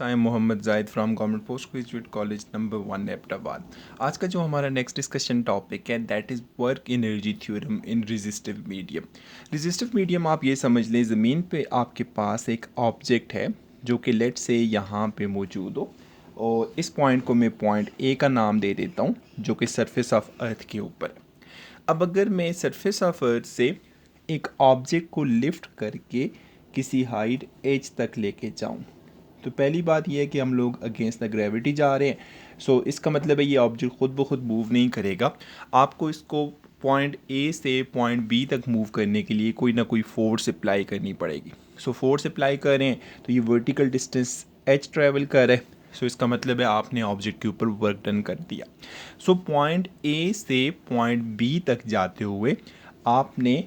I am Mohammad Zahid from government post graduate college number 1 Abbottabad. आज का जो हमारा नेक्स्ट डिस्कशन टॉपिक है that is work energy theorem in resistive medium. Resistive medium आप ये समझ लें, ज़मीन पे आपके पास एक ऑब्जेक्ट है जो कि लेट से यहाँ पे मौजूद हो, और इस पॉइंट को मैं पॉइंट ए का नाम दे देता हूँ जो कि सरफेस ऑफ अर्थ के ऊपर। अब अगर मैं सरफेस ऑफ अर्थ से एक ऑब्जेक्ट को लिफ्ट करके किसी हाइट एच तक लेके जाऊँ, तो पहली बात यह है कि हम लोग अगेंस्ट द ग्रेविटी जा रहे हैं। सो इसका मतलब है ये ऑब्जेक्ट खुद ब खुद मूव नहीं करेगा। आपको इसको पॉइंट ए से पॉइंट बी तक मूव करने के लिए कोई ना कोई फोर्स अप्लाई करनी पड़ेगी। सो फोर्स अप्लाई करें तो ये वर्टिकल डिस्टेंस एच ट्रैवल कर रहा है। सो इसका मतलब है आपने ऑब्जेक्ट के ऊपर वर्क डन कर दिया। सो पॉइंट ए से पॉइंट बी तक जाते हुए आपने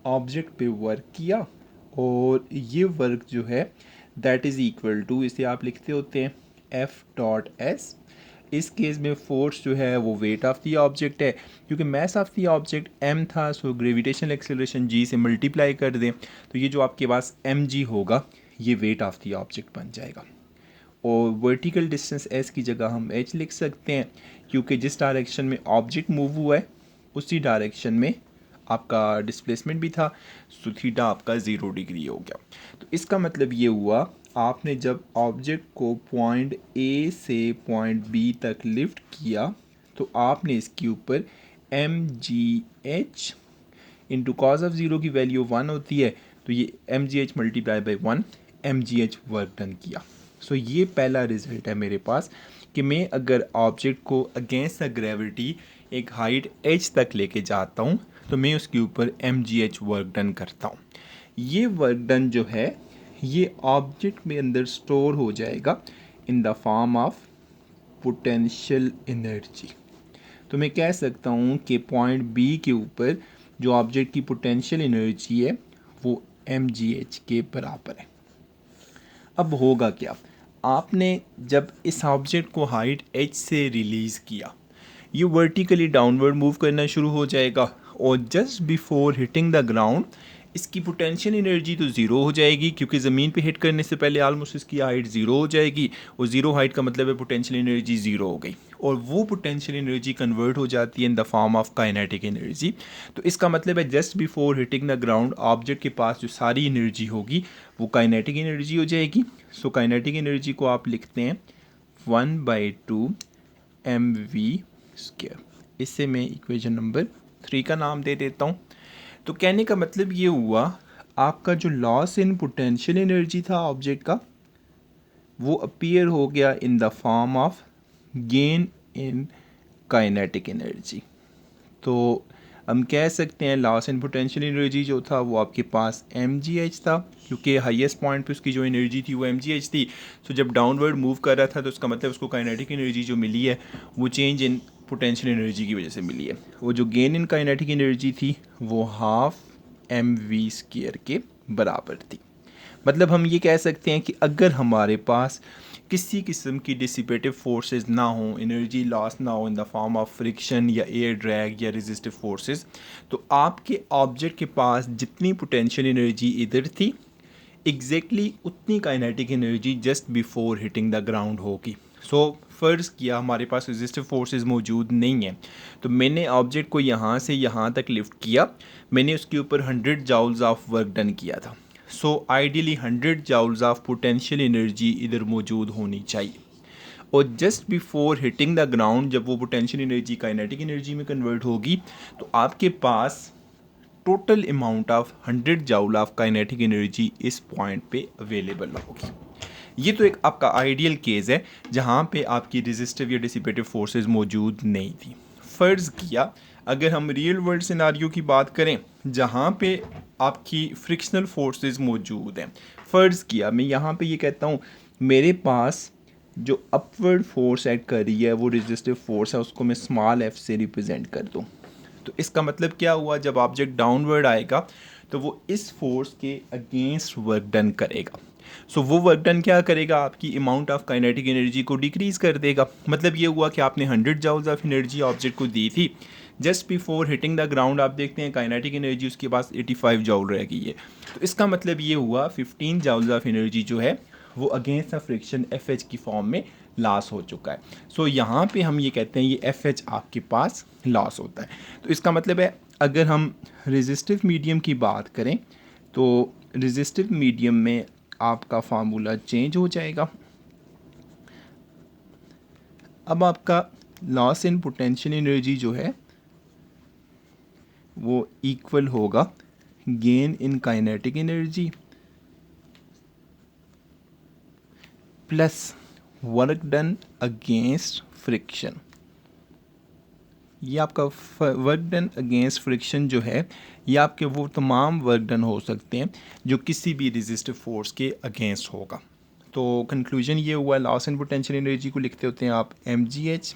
ऑब्जेक्ट पे वर्क किया, और ये वर्क जो है दैट इज़ इक्वल टू, इसे आप लिखते होते हैं एफ डॉट एस। इस केस में फोर्स जो है वो वेट ऑफ द ऑब्जेक्ट है, क्योंकि mass of the object M था, सो ग्रेविटेशनल एक्सेलरेशन जी से मल्टीप्लाई कर दें तो ये जो आपके पास एम जी होगा ये वेट ऑफ द ऑब्जेक्ट बन जाएगा। और वर्टिकल डिस्टेंस एस की जगह हम एच लिख सकते हैं, क्योंकि जिस डायरेक्शन में ऑब्जेक्ट मूव हुआ है उसी डायरेक्शन में आपका डिस्प्लेसमेंट भी था, सो थीटा आपका 0 डिग्री हो गया। तो इसका मतलब ये हुआ आपने जब ऑब्जेक्ट को पॉइंट ए से पॉइंट बी तक लिफ्ट किया तो आपने इसके ऊपर M G H into cos of zero की वैल्यू 1 होती है, तो ये M G H multiply by 1 M G H work done किया। सो ये पहला रिजल्ट है मेरे पास कि मैं अगर ऑब्जेक्ट को अगेंस्ट द ग्रेविटी एक हाइट एच तक लेके जाता हूँ तो मैं उसके ऊपर M G H work done करता हूँ। ये वर्क डन जो है ये ऑब्जेक्ट में अंदर स्टोर हो जाएगा इन the form of potential energy. तो मैं कह सकता हूँ कि पॉइंट बी के ऊपर जो ऑब्जेक्ट की पोटेंशियल एनर्जी है वो एम जी एच के बराबर है। अब होगा क्या, आपने जब इस ऑब्जेक्ट को हाइट एच से रिलीज़ किया ये वर्टिकली डाउनवर्ड मूव करना शुरू हो जाएगा, और just before hitting the ground इसकी पोटेंशियल एनर्जी तो ज़ीरो हो जाएगी, क्योंकि ज़मीन पे हिट करने से पहले ऑलमोस्ट इसकी हाइट ज़ीरो हो जाएगी, और ज़ीरो हाइट का मतलब है पोटेंशियल एनर्जी ज़ीरो हो गई, और वो पोटेंशियल एनर्जी कन्वर्ट हो जाती है in the form of kinetic energy. तो इसका मतलब है just before hitting the ground object के पास जो सारी एनर्जी होगी वो काइनेटिक एनर्जी हो जाएगी। सो काइनेटिक एनर्जी को आप लिखते हैं 1/2 एम वी स्क्वायर। इससे मैं इक्वेशन नंबर 3 का नाम दे देता हूँ। तो कहने का मतलब ये हुआ आपका जो लॉस इन पोटेंशियल एनर्जी था ऑब्जेक्ट का वो अपीयर हो गया इन the form of gain in kinetic energy. तो हम कह सकते हैं लॉस इन पोटेंशियल एनर्जी जो था वो आपके पास एम जी एच था, क्योंकि हाईएस्ट पॉइंट पे उसकी जो एनर्जी थी वो एम जी एच थी। सो जब डाउनवर्ड मूव कर रहा था तो उसका मतलब उसको काइनेटिक एनर्जी जो मिली है वो चेंज इन पोटेंशियल एनर्जी की वजह से मिली है। वो जो गेन इन काइनेटिक एनर्जी थी वो हाफ एम वी स्क्वायर के बराबर थी। मतलब हम ये कह सकते हैं कि अगर हमारे पास किसी किस्म की डिसिपेटिव फोर्सेस ना हो, एनर्जी लॉस ना हो इन द फॉर्म ऑफ फ्रिक्शन या एयर ड्रैग या रेजिस्टिव फोर्सेस, तो आपके ऑब्जेक्ट के पास जितनी पोटेंशियल एनर्जी इधर थी एग्जैक्टली उतनी kinetic energy just before hitting the ground होगी। सो फ़र्ज़ किया हमारे पास रेजिस्टिव फोर्सेस मौजूद नहीं हैं, तो मैंने ऑब्जेक्ट को यहाँ से यहाँ तक लिफ्ट किया, मैंने उसके ऊपर 100 जाउल्स ऑफ वर्क डन किया था। So ideally 100 joules of potential energy इधर मौजूद होनी चाहिए, और just before hitting the ground जब वो पोटेंशियल एनर्जी काइनेटिक एनर्जी में कन्वर्ट होगी तो आपके पास total amount of 100 joule of kinetic energy इस पॉइंट पे अवेलेबल होगी। ये तो एक आपका आइडियल केस है जहाँ पे आपकी रेजिस्टिव या डिसिपेटिव फोर्सेस मौजूद नहीं थी। फ़र्ज़ किया अगर हम रियल वर्ल्ड सिनारियो की बात करें जहाँ पे आपकी फ्रिक्शनल फोर्सेस मौजूद हैं, फ़र्ज़ किया मैं यहाँ पे ये कहता हूँ मेरे पास जो अपवर्ड फोर्स एक्ट कर रही है वो रेजिस्टिव फोर्स है, उसको मैं स्मॉल एफ से रिप्रेजेंट कर दूँ। तो इसका मतलब क्या हुआ, जब ऑब्जेक्ट डाउनवर्ड आएगा तो वो इस फोर्स के अगेंस्ट वर्क डन करेगा। सो वो वर्क डन क्या करेगा, आपकी अमाउंट ऑफ काइनेटिक एनर्जी को डिक्रीज़ कर देगा। मतलब ये हुआ कि आपने 100 जाउल्स ऑफ एनर्जी ऑब्जेक्ट को दी थी, just before hitting the ground आप देखते हैं काइनेटिक एनर्जी उसके पास 85 जाउल रह गई है। तो इसका मतलब ये हुआ 15 जाउल्स ऑफ एनर्जी जो है वो अगेंस्ट द फ्रिक्शन FH की फॉर्म में लॉस हो चुका है। सो यहाँ पे हम ये कहते हैं ये FH आपके पास लॉस होता है। तो इसका मतलब है अगर हम रेजिस्टिव मीडियम की बात करें तो रेजिस्टिव मीडियम में आपका फार्मूला चेंज हो जाएगा। अब आपका लॉस इन पोटेंशियल एनर्जी जो है वो इक्वल होगा gain in kinetic energy plus work done against friction. ये आपका वर्क डन अगेंस्ट फ्रिक्शन जो है ये आपके वो तमाम वर्क डन हो सकते हैं जो किसी भी रेजिस्टिव फोर्स के अगेंस्ट होगा। तो कंक्लूजन ये हुआ, लॉस इन पोटेंशियल एनर्जी को लिखते होते हैं आप mgh,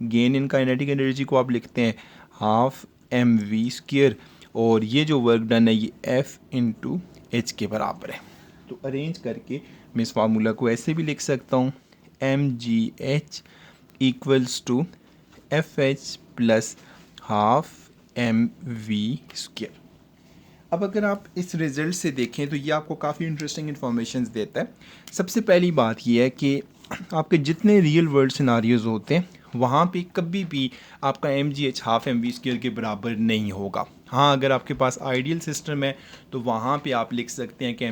gain in kinetic energy को आप लिखते हैं हाफ mv², और ये जो वर्क डन है ये F इंटू एच के बराबर है। तो अरेंज करके मैं इस फार्मूला को ऐसे भी लिख सकता हूँ mgh equals to FH plus half mv²। अब अगर आप इस रिज़ल्ट से देखें तो ये आपको काफ़ी इंटरेस्टिंग इन्फॉर्मेशन देता है। सबसे पहली बात ये है कि आपके जितने रियल वर्ल्ड सिनारियोज होते हैं वहाँ पे कभी भी आपका mgh हाफ mv² के बराबर नहीं होगा। हाँ, अगर आपके पास आइडियल सिस्टम है तो वहाँ पे आप लिख सकते हैं कि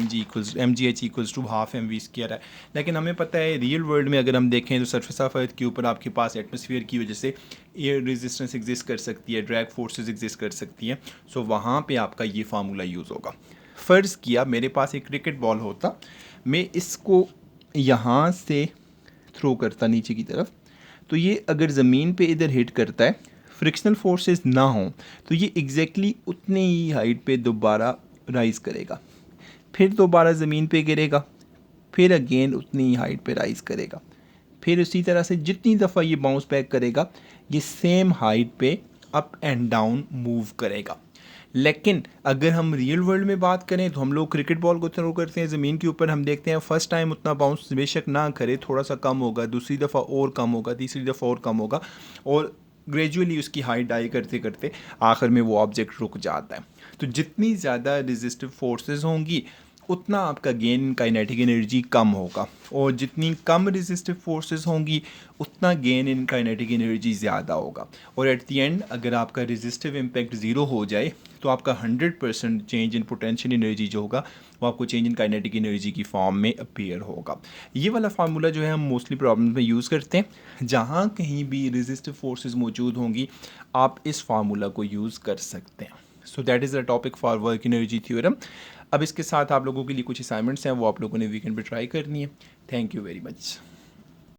mgh equals to half mv² है। लेकिन हमें पता है रियल वर्ल्ड में अगर हम देखें तो सरफेस ऑफ अर्थ के ऊपर आपके पास एटमॉस्फेयर की वजह से एयर रेजिस्टेंस एग्जिस्ट कर सकती है, ड्रैग फोर्सेस एग्जिस्ट कर सकती हैं। सो वहाँ पे आपका ये फार्मूला यूज़ होगा। फ़र्ज़ किया मेरे पास एक क्रिकेट बॉल होता, मैं इसको यहाँ से थ्रो करता नीचे की तरफ, तो ये अगर ज़मीन पे इधर हिट करता है, फ्रिक्शनल फोर्सेस ना हों तो ये एग्जैक्टली उतने ही हाइट पे दोबारा राइज़ करेगा, फिर दोबारा ज़मीन पे गिरेगा, फिर अगेन उतनी ही हाइट पे राइज़ करेगा, फिर उसी तरह से जितनी दफ़ा ये बाउंस बैक करेगा ये सेम हाइट पे अप एंड डाउन मूव करेगा। लेकिन अगर हम रियल वर्ल्ड में बात करें तो हम लोग क्रिकेट बॉल को थ्रो करते हैं ज़मीन के ऊपर, हम देखते हैं फर्स्ट टाइम उतना बाउंस बेशक ना करे, थोड़ा सा कम होगा, दूसरी दफ़ा और कम होगा, तीसरी दफ़ा और कम होगा, और ग्रेजुअली उसकी हाइट डाई करते करते आखिर में वो ऑब्जेक्ट रुक जाता है। तो जितनी ज़्यादा रेजिस्टिव फोर्सेस होंगी उतना आपका गेन इन काइनेटिक एनर्जी कम होगा, और जितनी कम रेजिस्टिव फोर्सेस होंगी उतना गेन इन काइनेटिक एनर्जी ज़्यादा होगा। और एट द एंड अगर आपका रेजिस्टिव इम्पैक्ट ज़ीरो हो जाए तो आपका 100% चेंज इन पोटेंशियल एनर्जी जो होगा वो आपको चेंज इन काइनेटिक एनर्जी की फॉर्म में अपीयर होगा। ये वाला फार्मूला जो है हम मोस्टली प्रॉब्लम में यूज़ करते हैं। जहाँ कहीं भी रेजिस्टिव फोर्सेस मौजूद होंगी आप इस फार्मूला को यूज़ कर सकते हैं। So that is the topic for work energy theorem. अब इसके साथ आप लोगों के लिए कुछ असाइनमेंट्स हैं वो आप लोगों ने वीकेंड पे ट्राई करनी है। Thank you very much.